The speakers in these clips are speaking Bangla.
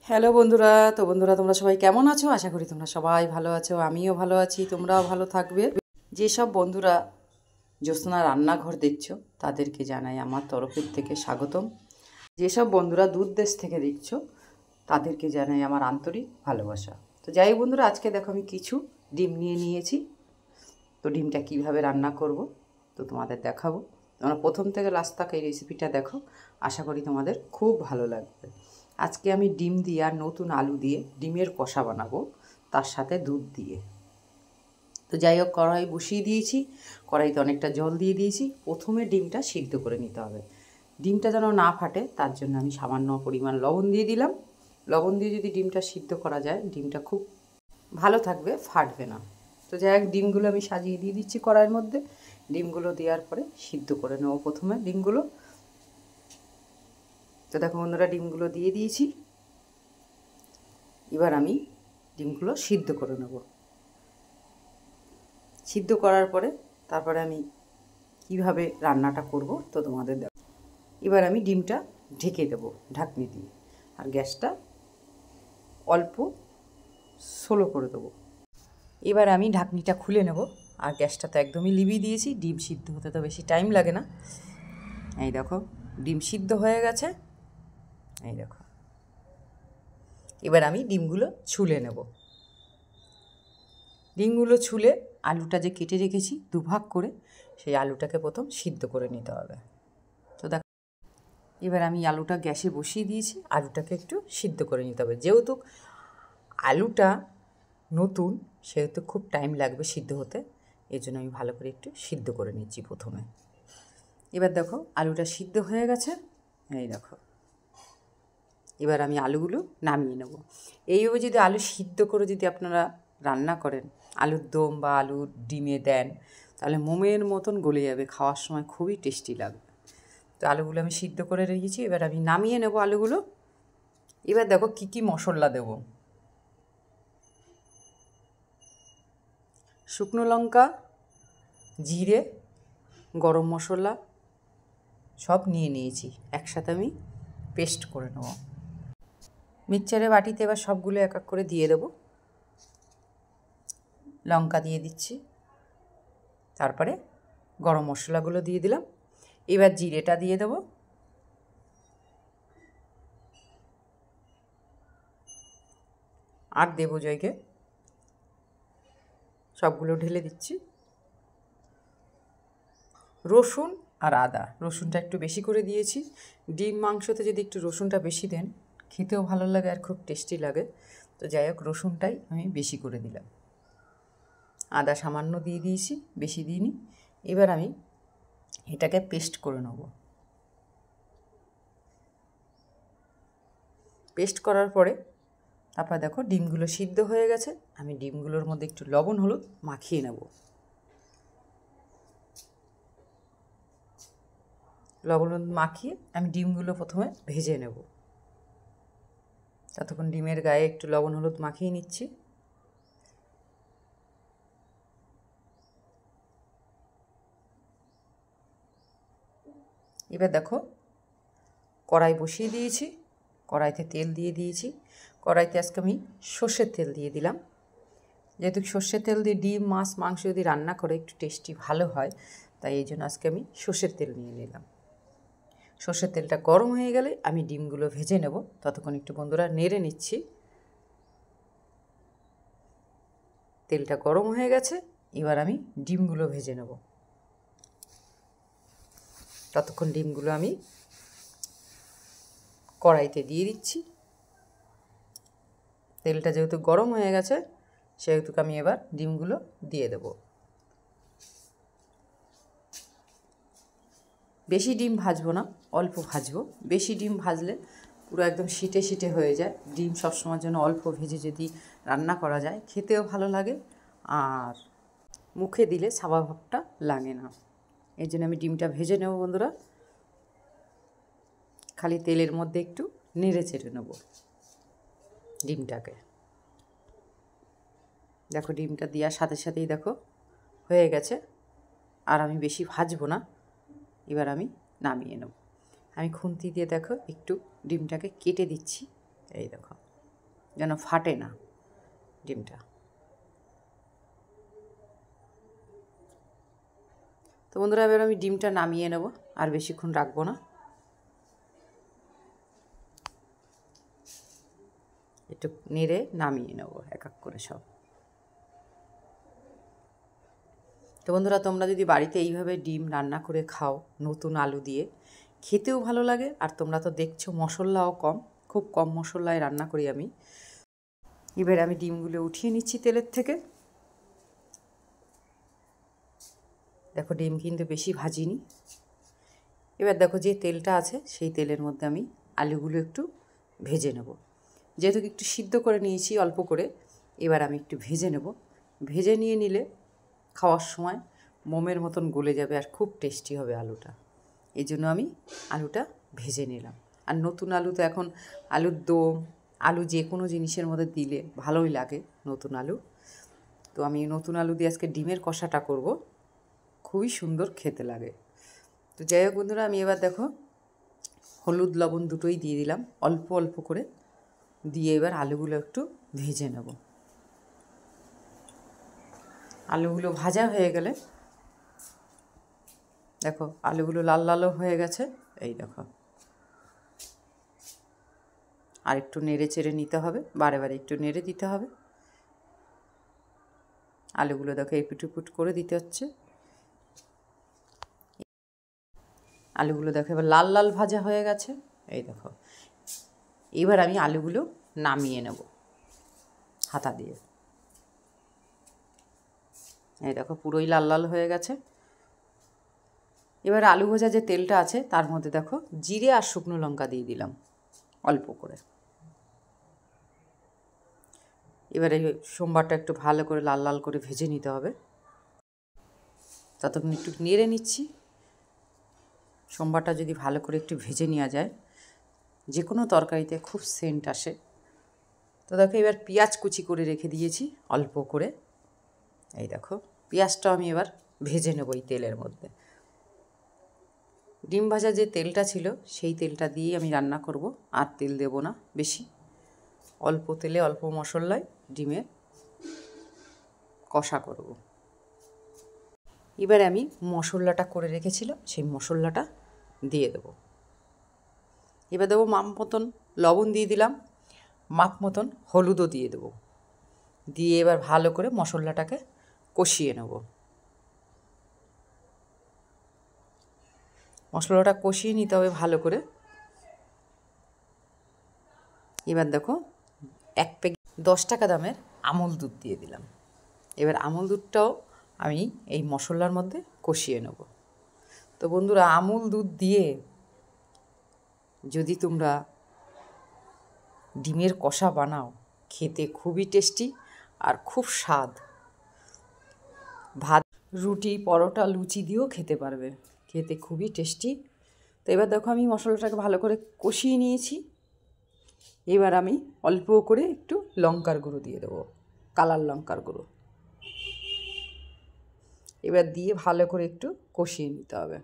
হ্যালো বন্ধুরা, তো বন্ধুরা তোমরা সবাই কেমন আছো? আশা করি তোমরা সবাই ভালো আছো, আমিও ভালো আছি, তোমরাও ভালো থাকবে। যেসব বন্ধুরা জ্যোৎস্না রান্নাঘর দেখছো তাদেরকে জানাই আমার তরফের থেকে স্বাগতম। যেসব বন্ধুরা দূর দেশ থেকে দেখছো তাদেরকে জানাই আমার আন্তরিক ভালোবাসা। তো যাই হোক বন্ধুরা, আজকে দেখো আমি কিছু ডিম নিয়ে নিয়েছি। তো ডিমটা কিভাবে রান্না করব তো তোমাদের দেখাবো। তোমরা প্রথম থেকে লাস্ট তক এই রেসিপিটা দেখো, আশা করি তোমাদের খুব ভালো লাগবে। আজকে আমি ডিম দিয়ে আর নতুন আলু দিয়ে ডিমের কষা বানাবো, তার সাথে দুধ দিয়ে। তো যাই হোক, কড়াই বসিয়ে দিয়েছি, কড়াইতে অনেকটা জল দিয়ে দিয়েছি। প্রথমে ডিমটা সিদ্ধ করে নিতে হবে। ডিমটা যেন না ফাটে তার জন্য আমি সামান্য পরিমাণ লবণ দিয়ে দিলাম। লবণ দিয়ে যদি ডিমটা সিদ্ধ করা যায়, ডিমটা খুব ভালো থাকবে, ফাটবে না। তো যাই হোক, ডিমগুলো আমি সাজিয়ে দিয়ে দিচ্ছি কড়াইয়ের মধ্যে। ডিমগুলো দেওয়ার পরে সিদ্ধ করে নেবো প্রথমে ডিমগুলো। তো দেখো বন্ধুরা, ডিমগুলো দিয়ে দিয়েছি। এবার আমি ডিমগুলো সিদ্ধ করে নেব। সিদ্ধ করার পরে তারপরে আমি কিভাবে রান্নাটা করব তো তোমাদের দেখো। এবার আমি ডিমটা ঢেকে দেবো ঢাকনি দিয়ে, আর গ্যাসটা অল্প স্লো করে দেবো। এবার আমি ঢাকনিটা খুলে নেব, আর গ্যাসটা তো একদমই লিভিয়ে দিয়েছি। ডিম সিদ্ধ হতে তো বেশি টাইম লাগে না। এই দেখো, ডিম সিদ্ধ হয়ে গেছে। এই দেখো, এবার আমি ডিমগুলো ছুলে নেব। ডিমগুলো ছুলে আলুটা যে কেটে রেখেছি দুভাগ করে, সেই আলুটাকে প্রথম সিদ্ধ করে নিতে হবে। তো দেখো, এবার আমি আলুটা গ্যাসে বসিয়ে দিয়েছি, আলুটাকে একটু সিদ্ধ করে নিতে হবে। যেহেতু আলুটা নতুন, সেহেতু খুব টাইম লাগবে সিদ্ধ হতে, এই জন্য আমি ভালো করে একটু সিদ্ধ করে নিচ্ছি প্রথমে। এবার দেখো, আলুটা সিদ্ধ হয়ে গেছে। এই দেখো, এবার আমি আলুগুলো নামিয়ে নেব। এইভাবে যদি আলু সিদ্ধ করে যদি আপনারা রান্না করেন, আলুর দম বা আলুর ডিমে দেন, তাহলে মোমের মতন গলে যাবে, খাওয়ার সময় খুবই টেস্টি লাগবে। তো আলুগুলো আমি সিদ্ধ করে রেখেছি, এবার আমি নামিয়ে নেব আলুগুলো। এবার দেখো কি কি মশলা দেব। শুকনো লঙ্কা, জিরে, গরম মশলা সব নিয়ে নিয়েছি, একসাথে আমি পেস্ট করে নেব। মিক্সচারে বাটিতে এবার সবগুলো এক এক করে দিয়ে দেবো। লঙ্কা দিয়ে দিচ্ছি, তারপরে গরম মশলাগুলো দিয়ে দিলাম। এবার জিরেটা দিয়ে দেবো, আর দেবো জয়কে, সবগুলো ঢেলে দিচ্ছি। রসুন আর আদা, রসুনটা একটু বেশি করে দিয়েছি। ডিম মাংসতে যদি একটু রসুনটা বেশি দেন, খেতেও ভালো লাগে আর খুব টেস্টি লাগে। তো যাই হোক, রসুনটাই আমি বেশি করে দিলাম। আদা সামান্য দিয়ে দিয়েছি, বেশি দিইনি। এবার আমি এটাকে পেস্ট করে নেব। পেস্ট করার পরে তারপর দেখো ডিমগুলো সিদ্ধ হয়ে গেছে। আমি ডিমগুলোর মধ্যে একটু লবণ হলুদ মাখিয়ে নেব। লবণ হলুদ মাখিয়ে আমি ডিমগুলো প্রথমে ভেজে নেব। ততক্ষণ ডিমের গায়ে একটু লবণ হলুদ মাখিয়ে নিচ্ছি। এবার দেখো, কড়াই বসিয়ে দিয়েছি, কড়াইতে তেল দিয়ে দিয়েছি। কড়াইতে আজকে আমি সর্ষের তেল দিয়ে দিলাম। যেহেতু সর্ষের তেল দিয়ে ডিম মাছ মাংস যদি রান্না করে একটু টেস্টি ভালো হয়, তাই এই জন্য আজকে আমি সর্ষের তেল নিয়ে নিলাম। সর্ষের তেলটা গরম হয়ে গেলে আমি ডিমগুলো ভেজে নেব। ততক্ষণ একটু বন্ধুরা নেড়ে নিচ্ছি। তেলটা গরম হয়ে গেছে, এবার আমি ডিমগুলো ভেজে নেব। ততক্ষণ ডিমগুলো আমি কড়াইতে দিয়ে দিচ্ছি। তেলটা যেহেতু গরম হয়ে গেছে, সেহেতু আমি এবার ডিমগুলো দিয়ে দেব। বেশি ডিম ভাজবো না, অল্প ভাজবো। বেশি ডিম ভাজলে পুরো একদম শিটে শিটে হয়ে যায়। ডিম সবসময়ের জন্য অল্প ভেজে যদি রান্না করা যায়, খেতেও ভালো লাগে, আর মুখে দিলে সাবা ভাবটা লাগে না। এই জন্য আমি ডিমটা ভেজে নেব বন্ধুরা। খালি তেলের মধ্যে একটু নেড়ে চেড়ে নেব ডিমটাকে। দেখো, ডিমটা দেওয়ার সাথে সাথেই দেখো হয়ে গেছে, আর আমি বেশি ভাজবো না। এবার আমি নামিয়ে নেব। আমি খুন্তি দিয়ে দেখো একটু ডিমটাকে কেটে দিচ্ছি। এই দেখো, যেন ফাটে না ডিমটা। তো বন্ধুরা এবার আমি ডিমটা নামিয়ে নেব, আর বেশিক্ষণ রাখবো না। একটু নেড়ে নামিয়ে নেব এক এক করে সব। তো বন্ধুরা তোমরা যদি বাড়িতে এইভাবে ডিম রান্না করে খাও নতুন আলু দিয়ে, খেতেও ভালো লাগে। আর তোমরা তো দেখছো মশলাও কম, খুব কম মশলায় রান্না করি আমি। এবার আমি ডিমগুলো উঠিয়ে নিচ্ছি তেলের থেকে। দেখো ডিম কিন্তু বেশি ভাজিনি। এবার দেখো যে তেলটা আছে সেই তেলের মধ্যে আমি আলুগুলো একটু ভেজে নেব। যেহেতু একটু সিদ্ধ করে নিয়েছি অল্প করে, এবার আমি একটু ভেজে নেব। ভেজে নিয়ে নিলে খাওয়ার সময় মোমের মতন গলে যাবে আর খুব টেস্টি হবে আলুটা। এই জন্য আমি আলুটা ভেজে নিলাম। আর নতুন আলু তো এখন আলুর দম, আলু যে কোনো জিনিসের মধ্যে দিলে ভালোই লাগে নতুন আলু। তো আমি নতুন আলু দিয়ে আজকে ডিমের কষাটা করব, খুবই সুন্দর খেতে লাগে। তো যাই হোক বন্ধুরা, আমি এবার দেখো হলুদ লবণ দুটোই দিয়ে দিলাম অল্প অল্প করে, দিয়ে এবার আলুগুলো একটু ভেজে নেব। আলুগুলো ভাজা হয়ে গেলে দেখো আলুগুলো লাল লালও হয়ে গেছে, এই দেখো। আর একটু নেড়ে চেড়ে নিতে হবে, বারে বারে একটু নেড়ে দিতে হবে। আলুগুলো দেখো এপিট উপুট করে দিতে হচ্ছে। আলুগুলো দেখো এবার লাল লাল ভাজা হয়ে গেছে, এই দেখো। এবার আমি আলুগুলো নামিয়ে নেব হাতা দিয়ে। এই দেখো পুরোই লাল লাল হয়ে গেছে। এবার আলু ভাজা যে তেলটা আছে তার মধ্যে দেখো জিরে আর শুকনো লঙ্কা দিয়ে দিলাম অল্প করে। এবারে সোমবারটা একটু ভালো করে লাল লাল করে ভেজে নিতে হবে। ততক্ষণ একটু নেড়ে নিচ্ছি। সোমবারটা যদি ভালো করে একটু ভেজে নেওয়া যায়, যে কোনো তরকারিতে খুব সেন্ট আসে। তো দেখো এবার পেঁয়াজ কুচি করে রেখে দিয়েছি অল্প করে। এই দেখো পেঁয়াজটাও আমি এবার ভেজে নেব এই তেলের মধ্যে। ডিম ভাজা যে তেলটা ছিল সেই তেলটা দিয়েই আমি রান্না করব, আর তেল দেব না বেশি। অল্প তেলে অল্প মশলায় ডিমের কষা করব। এবারে আমি মশলাটা করে রেখেছিলাম সেই মশলাটা দিয়ে দেব। এবার দেবো মাপ মতন লবণ দিয়ে দিলাম, মাপ মতন হলুদও দিয়ে দেবো। দিয়ে এবার ভালো করে মশলাটাকে কষিয়ে নেব। মশলাটা কষিয়ে নিতে হবে ভালো করে। এবার দেখো 1 প্যাকেট 10 টাকা দামের আমুল দুধ দিয়ে দিলাম। এবার আমুল দুধটাও আমি এই মশলার মধ্যে কষিয়ে নেব। তো বন্ধুরা আমুল দুধ দিয়ে যদি তোমরা ডিমের কষা বানাও, খেতে খুবই টেস্টি আর খুব স্বাদ। ভাত, রুটি, পরোটা, লুচি দিয়েও খেতে পারবে, খেতে খুবই টেস্টি। তো এবার দেখো আমি মশলাটাকে ভালো করে কষিয়ে নিয়েছি। এবার আমি অল্প করে একটু লঙ্কার গুঁড়ো দিয়ে দেবো, কালার লঙ্কার গুঁড়ো। এবার দিয়ে ভালো করে একটু কষিয়ে নিতে হবে।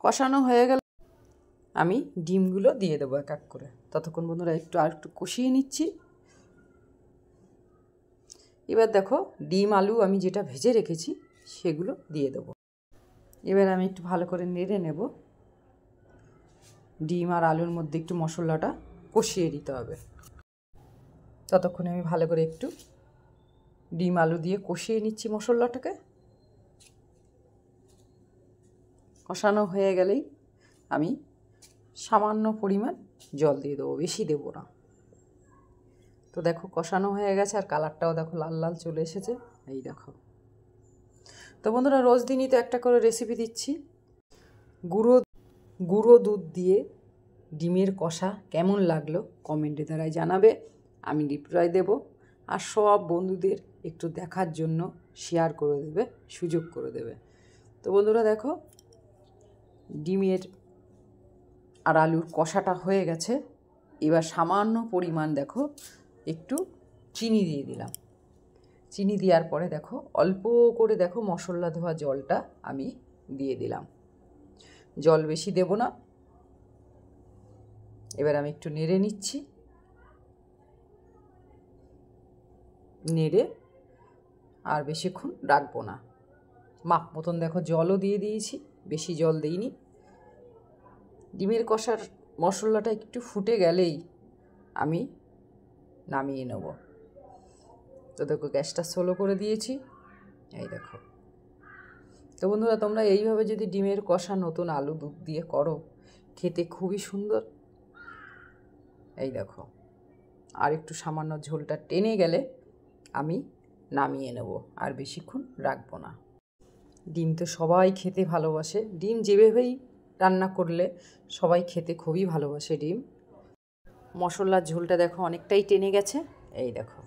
কষানো হয়ে গেল আমি ডিমগুলো দিয়ে দেবো এক এক করে। ততক্ষণ বন্ধুরা আর একটু কষিয়ে নিচ্ছি। এবার দেখো ডিম আলু আমি যেটা ভেজে রেখেছি সেগুলো দিয়ে দেবো। এবার আমি একটু ভালো করে নেড়ে নেব। ডিম আর আলুর মধ্যে একটু মশলাটা কষিয়ে দিতে হবে। ততক্ষণে আমি ভালো করে একটু ডিম আলু দিয়ে কষিয়ে নিচ্ছি মশলাটাকে। কষানো হয়ে গেলেই আমি সামান্য পরিমাণ জল দিয়ে দেবো, বেশি দেবো না। তো দেখো কষানো হয়ে গেছে আর কালারটাও দেখো লাল লাল চলে এসেছে, এই দেখো। তো বন্ধুরা রোজ দিনই তো একটা করে রেসিপি দিচ্ছি। গুঁড়ো দুধ দিয়ে ডিমের কষা কেমন লাগলো কমেন্টে দ্বারাই জানাবে, আমি রিপ্লাই দেব। আর সব বন্ধুদের একটু দেখার জন্য শেয়ার করে দেবে, সুযোগ করে দেবে। তো বন্ধুরা দেখো ডিমের আর আলুর কষাটা হয়ে গেছে। এবার সামান্য পরিমাণ দেখো একটু চিনি দিয়ে দিলাম। চিনি দেওয়ার পরে দেখো অল্প করে দেখো মশলা ধোয়া জলটা আমি দিয়ে দিলাম। জল বেশি দেব না। এবার আমি একটু নেড়ে নিচ্ছি, নেড়ে আর বেশিক্ষণ রাখবো না। মাপ মতন দেখো জলও দিয়ে দিয়েছি, বেশি জল দিইনি। ডিমের কষার মশলাটা একটু ফুটে গেলেই আমি নামিয়ে নেব। তো দেখো গ্যাসটা স্লো করে দিয়েছি, এই দেখো। তো বন্ধুরা তোমরা এইভাবে যদি ডিমের কষা নতুন আলু দুধ দিয়ে করো, খেতে খুবই সুন্দর। এই দেখো, আর একটু সামান্য ঝোলটা টেনে গেলে আমি নামিয়ে নেব, আর বেশিক্ষণ রাখবো না। ডিম তো সবাই খেতে ভালোবাসে, ডিম যেভাবেই রান্না করলে সবাই খেতে খুবই ভালোবাসে ডিম। মশলার ঝোলটা দেখো অনেকটাই টেনে গেছে, এই দেখো।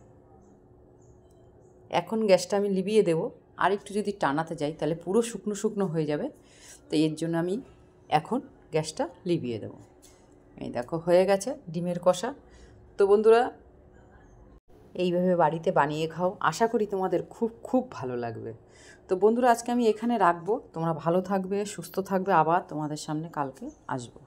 এখন গ্যাসটা আমি লিভিয়ে দেবো, আর একটু যদি টানাতে যাই তাহলে পুরো শুকনো শুকনো হয়ে যাবে। তো এর জন্য আমি এখন গ্যাসটা লিভিয়ে দেবো। এই দেখো হয়ে গেছে ডিমের কষা। তো বন্ধুরা এইভাবে বাড়িতে বানিয়ে খাও, আশা করি তোমাদের খুব খুব ভালো লাগবে। তো বন্ধুরা আজকে আমি এখানে রাখবো, তোমরা ভালো থাকবে, সুস্থ থাকবে, আবার তোমাদের সামনে কালকে আসবো।